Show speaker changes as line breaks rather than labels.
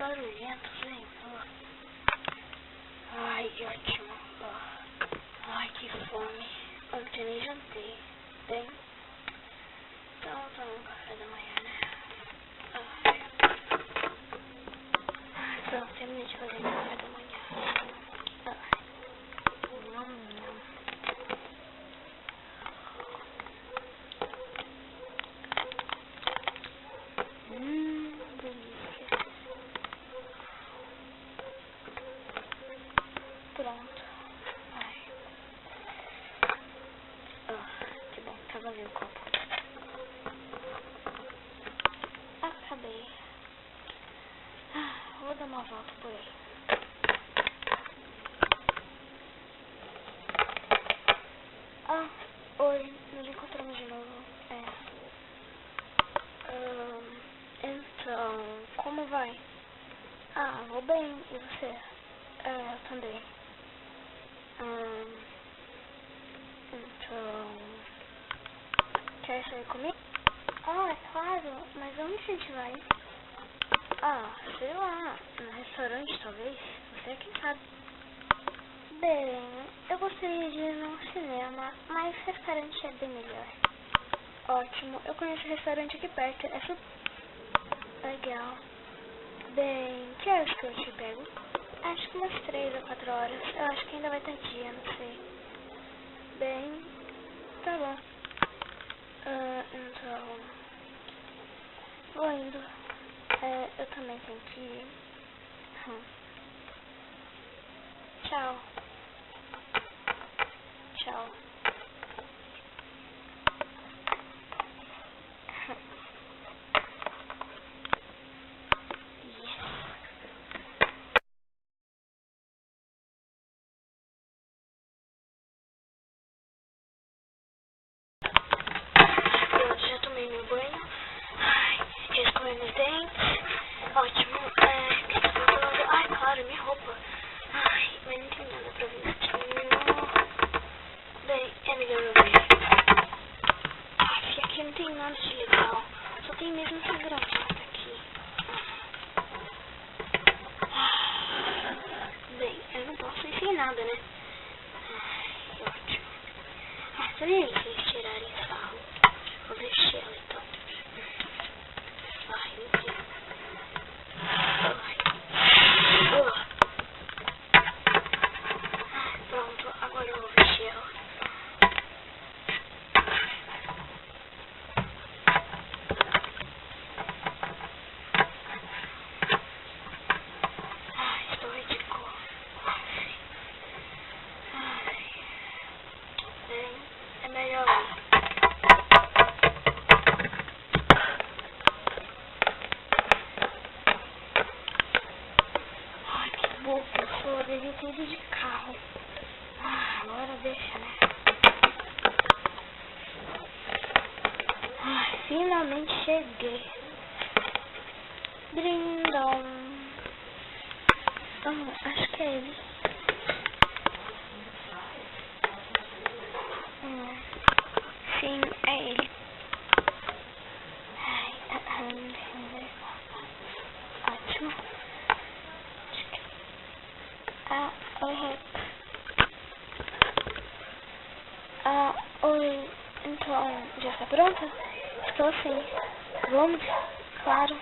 barulhentos, hein? Ai, ótimo. Ai, que fome. Ontem nem jantei. Bem, então tomo um café da manhã, né? Pronto, terminei de fazer meu café da manhã. Delícia. Pronto. Ai. Que bom, tá vazio o copo. Acabei. Vou dar uma volta por aí. Oi, nos encontramos de novo. Então, como vai? Vou bem, e você? Eu também. Então, quer sair comigo? É claro, mas onde a gente vai? Sei lá, no restaurante talvez, você é quem sabe. Bem, eu gostaria de ir no cinema, mas restaurante é bem melhor. Ótimo, eu conheço o restaurante aqui perto, é super legal. Bem, que horas que eu te pego? Acho que umas 3 ou 4 horas, eu acho que ainda vai estar dia, não sei. Bem, tá bom. Então, vou indo. Eu também tenho que ir. Tchau. Tchau. Pronto, já tomei meu banho. Já escovei meus dentes. Ótimo. O que tá faltando? Claro, minha roupa. Mas não tem nada pra vestir. Bem, é melhor eu ver. Aqui não tem nada de legal. Só tem mesmo essa gravata aqui. Bem, eu não posso ir sem nada, né? Ótimo. Sabia que eles tirarem sarro? Vou vestir ela então. Mentira. Pronto, agora eu vou vestir ela. Estou ridículo. Bem, é melhor ir. Que boa pessoa, devia ter ido de carro. Agora deixa, né? Finalmente cheguei. Brindão. Acho que é ele. Sim, é ele. Ótimo. Oi. Então, já está pronta? Estou sim. Vamos? Claro.